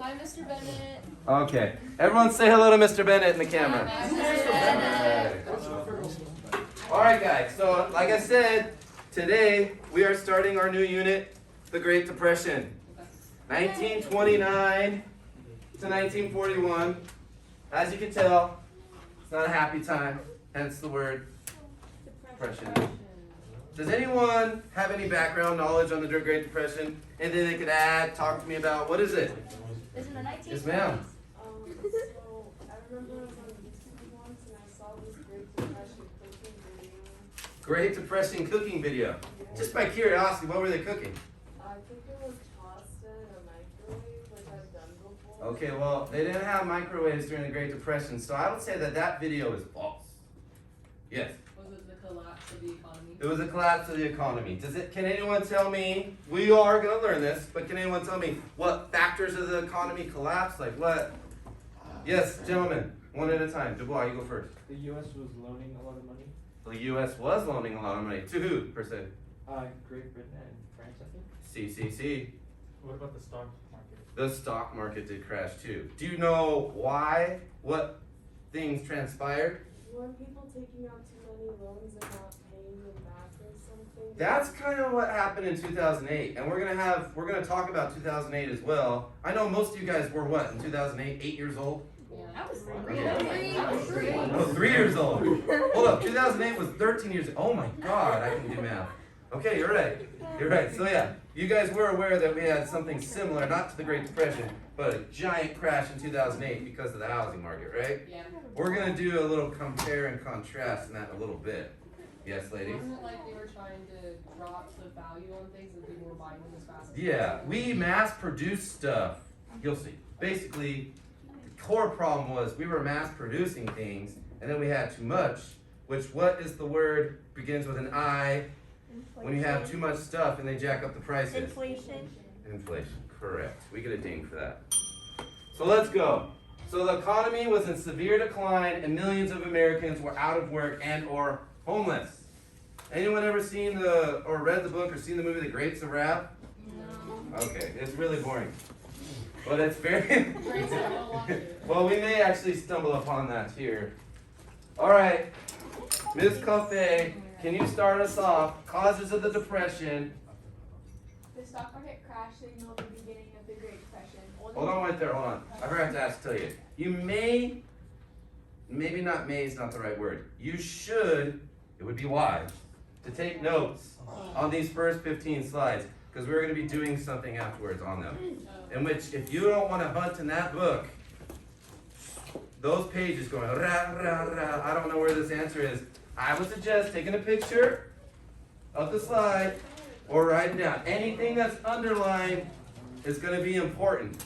Hi, Mr. Bennett. Okay. Everyone say hello to Mr. Bennett in the camera. Hi, Mr. Bennett. Alright guys, so like I said, today we are starting our new unit, the Great Depression. 1929 to 1941. As you can tell, it's not a happy time, hence the word depression. Does anyone have any background knowledge on the Great Depression? Anything they could add, talk to me about? What is it? It's in the 1920s. Yes, ma'am. So I remember I was on YouTube once and I saw this Great Depression cooking video. Great Depression cooking video. Just by curiosity, what were they cooking? I think it was pasta in a microwave, which I've done before. Okay, well, they didn't have microwaves during the Great Depression, so I would say that that video is false. Yes. Was it the collapse of the economy? It was a collapse of the economy. Can anyone tell me, we are going to learn this, but can anyone tell me what factors of the economy collapsed? Like what? Yes, gentlemen, one at a time. Dubois, you go first. The U.S. was loaning a lot of money. The U.S. was loaning a lot of money. To who, per se? Great Britain and France, I think. CCC. What about the stock market? The stock market did crash too. Do you know why? What things transpired? Were people taking out too many loans and not paying them back or something? That's kind of what happened in 2008, and we're gonna talk about 2008 as well. I know most of you guys were what in 2008, 8 years old. Yeah. I was three. 3. No, 3 years old. Hold up, 2008 was 13 years. Oh my God, I can do math. Okay, you're right. You're right. So yeah, you guys were aware that we had something similar, not to the Great Depression, but a giant crash in 2008 because of the housing market, right? Yeah. We're gonna do a little compare and contrast in that in a little bit. Yes, ladies? Wasn't it like they were trying to drop the value on things and people were buying them as fast as Yeah, we mass produce stuff. You'll see. Basically, the core problem was we were mass producing things and then we had too much, which what is the word begins with an I when you have too much stuff and they jack up the prices? Inflation. Inflation, correct. We get a ding for that. So let's go. So the economy was in severe decline and millions of Americans were out of work and or homeless. Anyone ever seen or read the book or seen the movie The Grapes of Wrath? No. Okay, it's really boring. But it's very Great, so I don't watch it. well, we may actually stumble upon that here. Alright, Ms. Coffey, can you start us off? Causes of the Depression. The stock market crash signaled the beginning of the Great Depression. Hold on right there, hold on. I forgot to tell you. You may, maybe not may is not the right word. You should, it would be wise, to take notes on these first 15 slides, because we're going to be doing something afterwards on them. In which, if you don't want to hunt in that book, those pages going, rah, rah, rah, I don't know where this answer is, I would suggest taking a picture of the slide or writing down. Anything that's underlined is going to be important.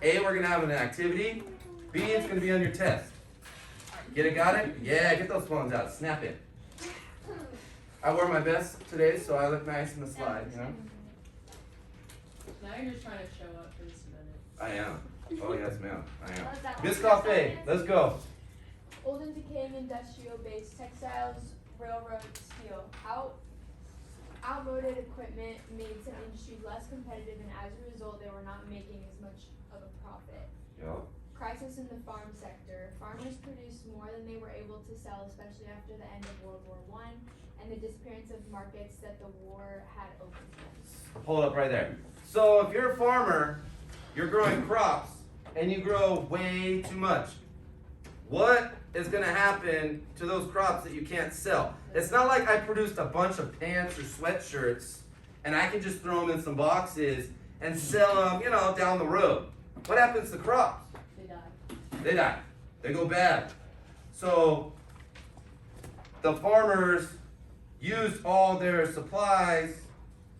A, we're going to have an activity. B, it's going to be on your test. Get it, got it? Yeah, get those phones out, snap it. I wore my best today, so I look nice in the slide, you know? Now you're just trying to show up for this minute. I am. Oh, yes, ma'am, I am. What is that? Miss Coffey, let's go. Old and decaying industrial base, textiles, railroad, steel. Outmoded equipment made some industries less competitive, and as a result, they were not making as much of a profit. Yeah. Crisis in the farm sector. Farmers produced more than they were able to sell, especially after the end of World War I and the disappearance of markets that the war had opened to them. Hold up right there. So if you're a farmer, you're growing crops, and you grow way too much. What is going to happen to those crops that you can't sell? It's not like I produced a bunch of pants or sweatshirts, and I can just throw them in some boxes and sell them, you know, down the road. What happens to crops? They died. They die. They go bad. So the farmers used all their supplies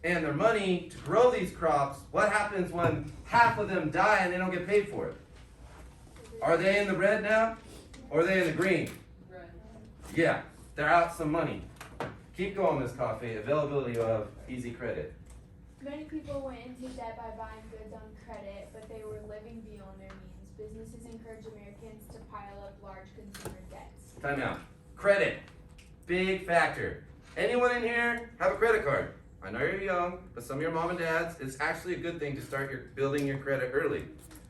and their money to grow these crops. What happens when half of them die and they don't get paid for it? Are they in the red now? Or are they in the green? Right. Yeah, they're out some money. Keep going, Ms. Coffey. Availability of easy credit. Many people went into debt by buying goods on credit, but they were living beyond their means. Businesses encouraged Americans to pile up large consumer debts. Time out. Credit. Big factor. Anyone in here have a credit card? I know you're young, but some of your mom and dads, it's actually a good thing to start building your credit early.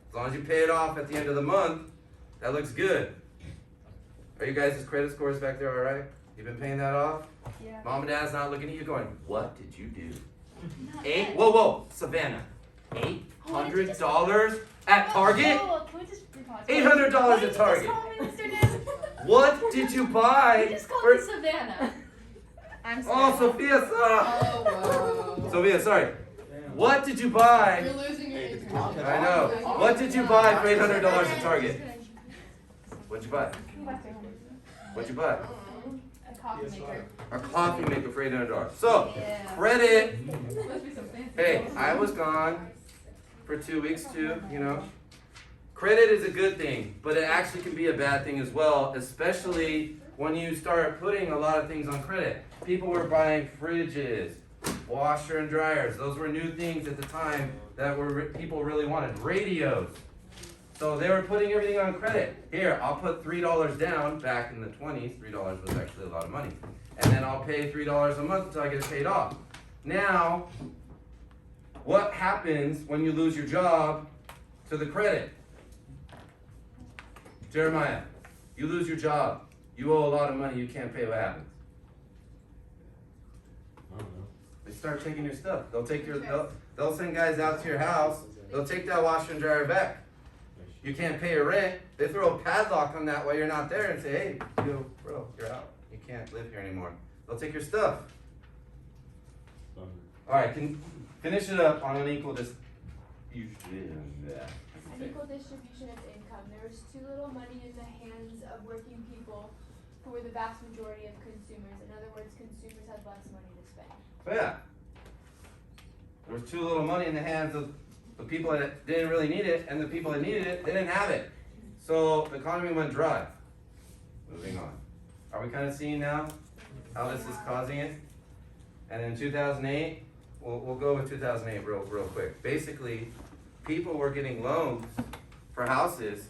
As long as you pay it off at the end of the month, that looks good. Are you guys' credit scores back there all right? You've been paying that off? Yeah. Mom and Dad's not looking at you going, what did you do? Not Eight? yet. Whoa, Savannah. $800 at Target? Oh, can we just repause? $800 at Target. What did you buy? You just called for- me Savannah. I'm Oh, sorry. Sophia, Oh, wow. Sophia, sorry. What did you buy? You're losing your internship. I know. What did you buy for $800 at Target? What'd you buy? What'd you buy? A coffee maker. A coffee maker for $800. So, Yeah. credit. Must be some fancy. Hey, I was gone for 2 weeks too, you know. Credit is a good thing, but it actually can be a bad thing as well, especially when you start putting a lot of things on credit. People were buying fridges, washer and dryers. Those were new things at the time that people really wanted. Radios. So they were putting everything on credit. Here, I'll put $3 down. Back in the 20s, $3 was actually a lot of money. And then I'll pay $3 a month until I get it paid off. Now, what happens when you lose your job to the credit? Jeremiah, you lose your job. You owe a lot of money. You can't pay. What happens? They start taking your stuff. They'll send guys out to your house. They'll take that washer and dryer back. You can't pay your rent. They throw a padlock on that while you're not there and say, hey, bro, you're out. You can't live here anymore. They'll take your stuff. All right, can finish it up on unequal distribution. Unequal distribution of income. There was too little money in the hands of working people who were the vast majority of consumers. In other words, consumers had less money to spend. So yeah, there was too little money in the hands of the people that didn't really need it, and the people that needed it, they didn't have it. So the economy went dry. Moving on. Are we kind of seeing now how this is causing it? And in 2008, we'll go with 2008 real quick. Basically, people were getting loans for houses,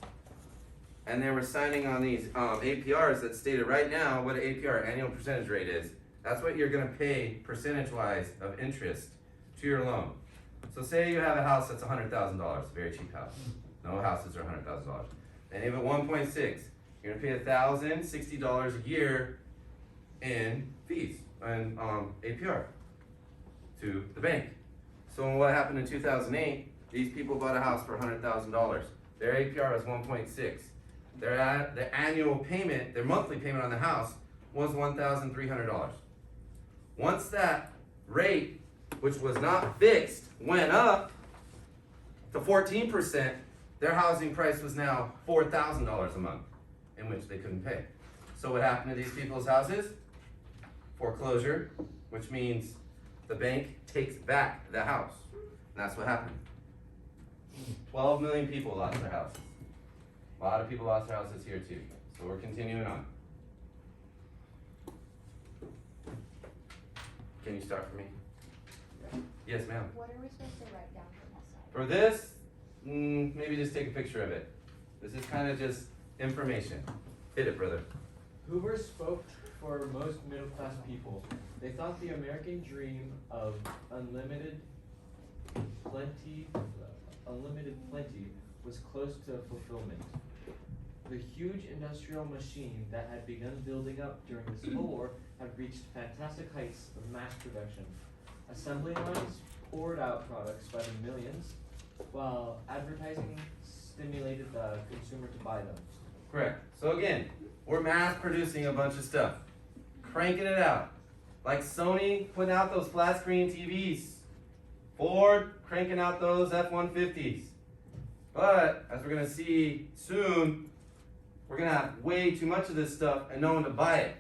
and they were signing on these APRs that stated right now what an APR, annual percentage rate, is. That's what you're going to pay percentage-wise of interest to your loan. So say you have a house that's $100,000, a very cheap house. No houses are $100,000. And you have a 1.6. You're going to pay $1,060 a year in fees and APR to the bank. So what happened in 2008? These people bought a house for $100,000. Their APR was 1.6. Their annual payment, their monthly payment on the house was $1,300. Once that rate, which was not fixed, went up to 14%, their housing price was now $4,000 a month, in which they couldn't pay. So what happened to these people's houses? Foreclosure, which means the bank takes back the house. And that's what happened. 12 million people lost their houses. A lot of people lost their houses here too. So we're continuing on. Can you start for me? Yes, ma'am. What are we supposed to write down for this side? For this, maybe just take a picture of it. This is kind of just information. Hit it, brother. Hoover spoke for most middle-class people. They thought the American dream of unlimited plenty was close to fulfillment. The huge industrial machine that had begun building up during the Civil War had reached fantastic heights of mass production. Assembly lines poured out products by the millions, while advertising stimulated the consumer to buy them. Correct. So again, we're mass producing a bunch of stuff, cranking it out. Like Sony putting out those flat screen TVs, Ford cranking out those F-150s. But as we're gonna see soon, we're gonna have way too much of this stuff and no one to buy it.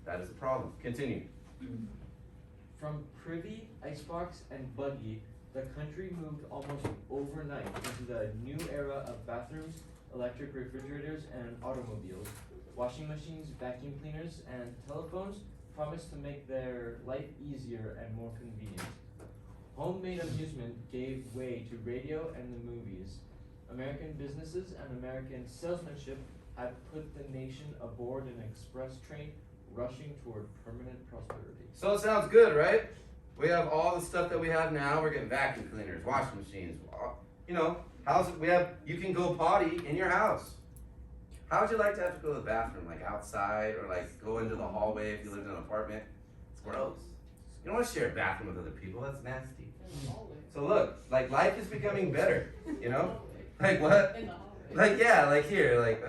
That is a problem. Continue. From Privy, Icebox, and Buggy, the country moved almost overnight into the new era of bathrooms, electric refrigerators, and automobiles. Washing machines, vacuum cleaners, and telephones promised to make their life easier and more convenient. Homemade amusement gave way to radio and the movies. American businesses and American salesmanship had put the nation aboard an express train rushing toward permanent prosperity. So it sounds good, right? We have all the stuff that we have now. We're getting vacuum cleaners, washing machines, You can go potty in your house. How would you like to have to go to the bathroom, like outside, or like go into the hallway if you lived in an apartment? It's gross. You don't want to share a bathroom with other people, that's nasty. In the hallway. So look, like life is becoming better, you know? Hallway. Like what? In the hallway. Like yeah, like here, like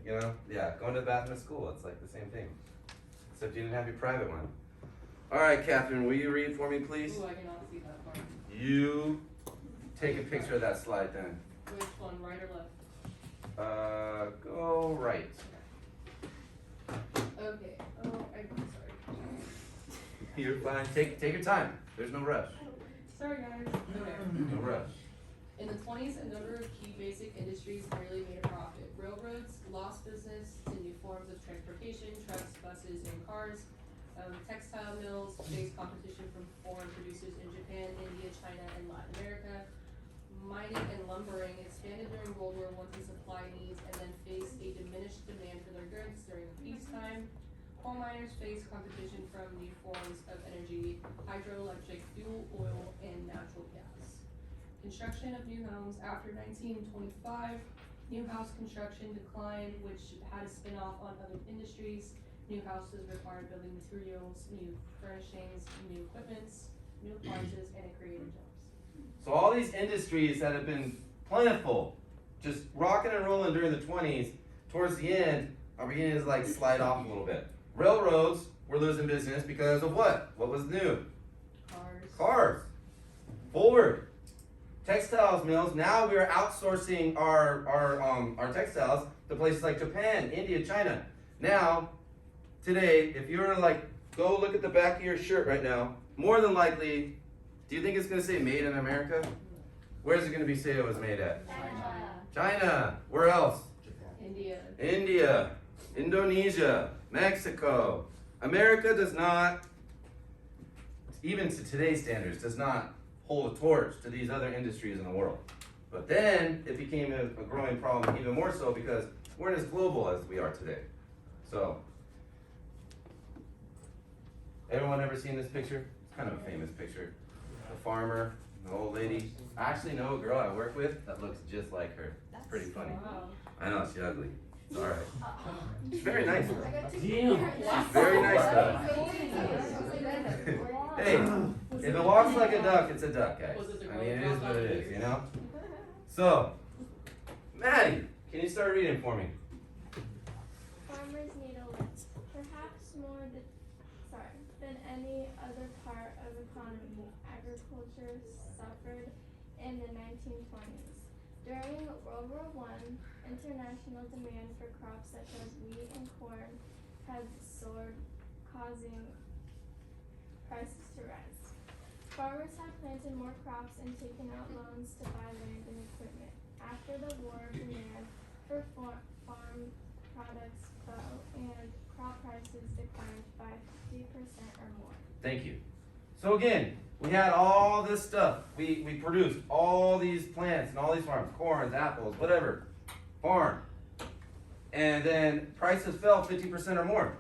you know? Yeah, going to the bathroom at school, it's like the same thing. Except you didn't have your private one. Alright, Catherine, will you read for me, please? Ooh, I cannot see that part. You take a picture of that slide then. Which one, right or left? Go right. Okay. Oh, I'm sorry. You're fine. Take your time. There's no rush. Sorry, guys. Okay. No rush. In the 20s, a number of key basic industries barely made a profit. Railroads lost business to new forms of transportation, trucks, buses, and cars. Textile mills faced competition from foreign producers in Japan, India, China, and Latin America. Mining and lumbering expanded during World War I to supply needs and then faced a diminished demand for their goods during peacetime. Coal miners faced competition from new forms of energy, hydroelectric, fuel oil, and natural gas. Construction of new homes after 1925. New house construction declined, which had a spin-off on other industries. New houses required building materials, new furnishings, new equipments, new appliances, and it created jobs. So all these industries that have been plentiful, just rocking and rolling during the 20s, towards the end are beginning to like slide off a little bit. Railroads were losing business because of what? What was new? Cars. Forward. Textiles mills. Now we are outsourcing our textiles to places like Japan, India, China. Now, today, if you were to like go look at the back of your shirt right now, more than likely, do you think it's going to say made in America? Where's it going to be say it was made at? China. Where else? India. India, Indonesia, Mexico. America does not, even to today's standards, does not hold a torch to these other industries in the world. But then it became a growing problem, even more so because we're not as global as we are today. So, everyone ever seen this picture? It's kind of a famous picture. The farmer, the old lady. I actually know a girl I work with that looks just like her. It's pretty funny. Wow. I know, she's ugly. It's alright. She's very nice. Damn. She's very nice though. Hey, if it walks like a duck, it's a duck, guys. I mean, it is what it is, you know? So, Maddie, can you start reading for me? Farmers need a lift, perhaps more than any other part of economy. Agriculture suffered in the 1920s. During World War I, international demand for crops such as wheat and corn had soared, causing prices to rise. Farmers had planted more crops and taken out loans to buy land and equipment. After the war, demand for farm products fell and crop prices declined by 50% or more. Thank you. So again, we had all this stuff. We produced all these plants and all these farms, corn, apples, whatever, farm. And then prices fell 50% or more.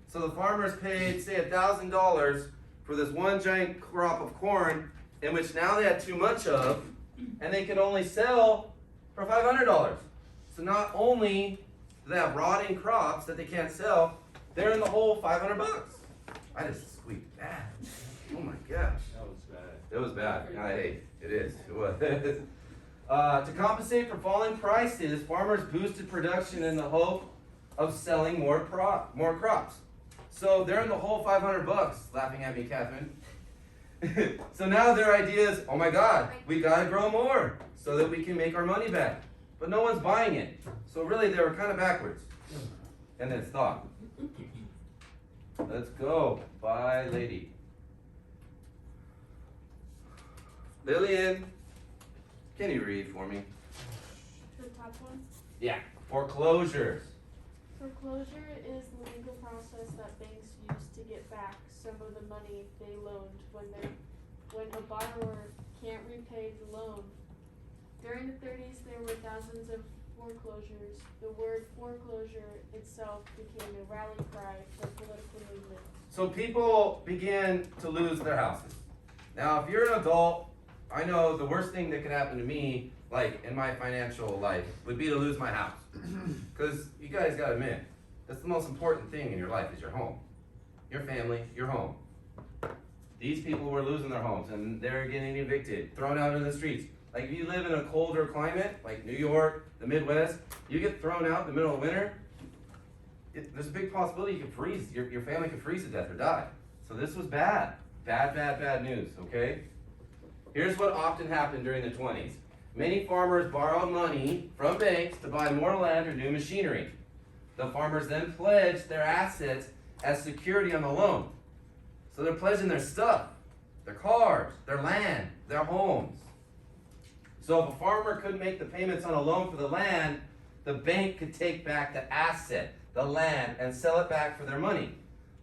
So the farmers paid, say, $1,000 for this one giant crop of corn, in which now they had too much of, and they could only sell for $500. So not only do they have rotting crops that they can't sell, they're in the hole $500. I just squeaked bad. Oh my gosh. That was bad. It was bad. Hey, it is. It was. To compensate for falling prices, farmers boosted production in the hope of selling more crops. So they're in the hole $500. Laughing at me, Catherine. So now their idea is, oh my God, we gotta grow more so that we can make our money back. But no one's buying it. So really, they were kind of backwards. And then stop. Let's go. Bye, lady. Lillian, can you read for me? The top one. Yeah. Foreclosures. Foreclosure is the legal process that banks use to get back some of the money they loaned when a borrower can't repay the loan. During the 30s, there were thousands of foreclosures. The word foreclosure itself became a rally cry for political movement. So people began to lose their houses. Now, if you're an adult, I know the worst thing that could happen to me, like in my financial life, would be to lose my house. Cause you guys gotta admit, that's the most important thing in your life is your home. Your family, your home. These people were losing their homes and they're getting evicted, thrown out into the streets. Like if you live in a colder climate, like New York, the Midwest, you get thrown out in the middle of winter, there's a big possibility you could freeze, your family could freeze to death or die. So this was bad. Bad news, okay? Here's what often happened during the 20s. Many farmers borrowed money from banks to buy more land or new machinery. The farmers then pledged their assets as security on the loan. So they're pledging their stuff, their cars, their land, their homes. So if a farmer couldn't make the payments on a loan for the land, the bank could take back the asset, the land, and sell it back for their money.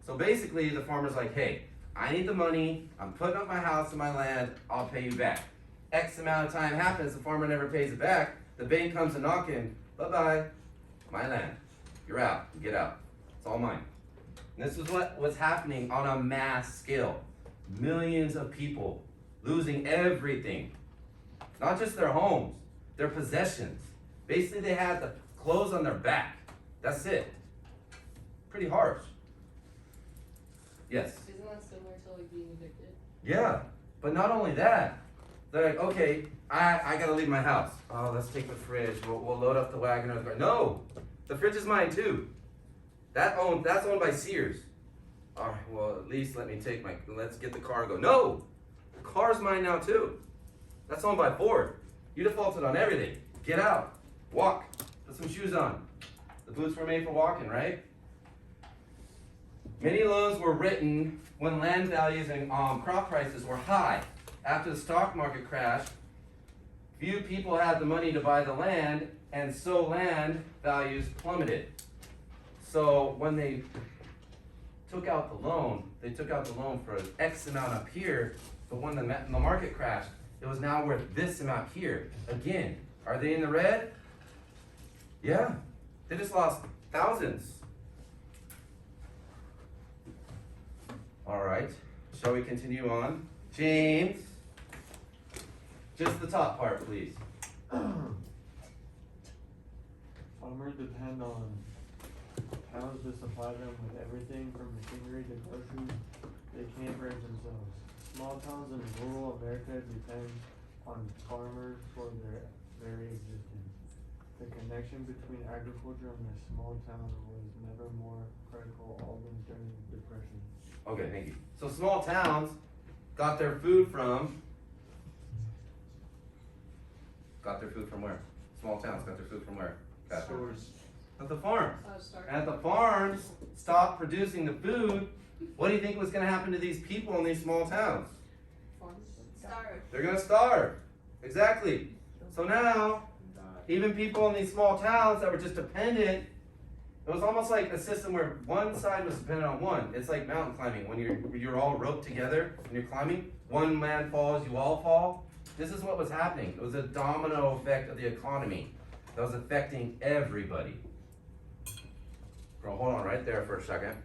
So basically the farmer's like, hey, I need the money, I'm putting up my house and my land, I'll pay you back. X amount of time happens, the farmer never pays it back, the bank comes a knocking, bye-bye, my land, you're out, get out, it's all mine. And this is what was happening on a mass scale. Millions of people losing everything. Not just their homes, their possessions. Basically they had the clothes on their back, that's it. Pretty harsh. Yes? Isn't that similar to like being evicted? Yeah, but not only that, they're like, okay, I gotta leave my house. Oh, let's take the fridge, we'll load up the wagon or the car. No, the fridge is mine too. That's owned by Sears. All right, well, at least let's get the cargo. No, the car's mine now too. That's owned by Ford. You defaulted on everything. Get out, walk, put some shoes on. The boots were made for walking, right? Many loans were written when land values and crop prices were high. After the stock market crashed, few people had the money to buy the land, and so land values plummeted. So when they took out the loan, they took out the loan for an X amount up here, but when the market crashed, it was now worth this amount here. Again, are they in the red? Yeah, they just lost thousands. All right, shall we continue on? James, just the top part, please. Farmers depend on towns to supply them with everything from machinery to groceries they can't raise themselves. Small towns in rural America depend on farmers for their very existence. The connection between agriculture and the small town was never more critical, even during the Depression. Okay, thank you. So small towns got their food from where? Small towns got their food from where? Stores. At the farms. Sorry. And if the farms stopped producing the food, what do you think was gonna happen to these people in these small towns? Farms. Starve. They're gonna starve. Exactly. So now, even people in these small towns that were just dependent, it was almost like a system where one side was dependent on one. It's like mountain climbing. When you're all roped together and you're climbing, one man falls, you all fall. This is what was happening. It was a domino effect of the economy that was affecting everybody. Girl, hold on right there for a second.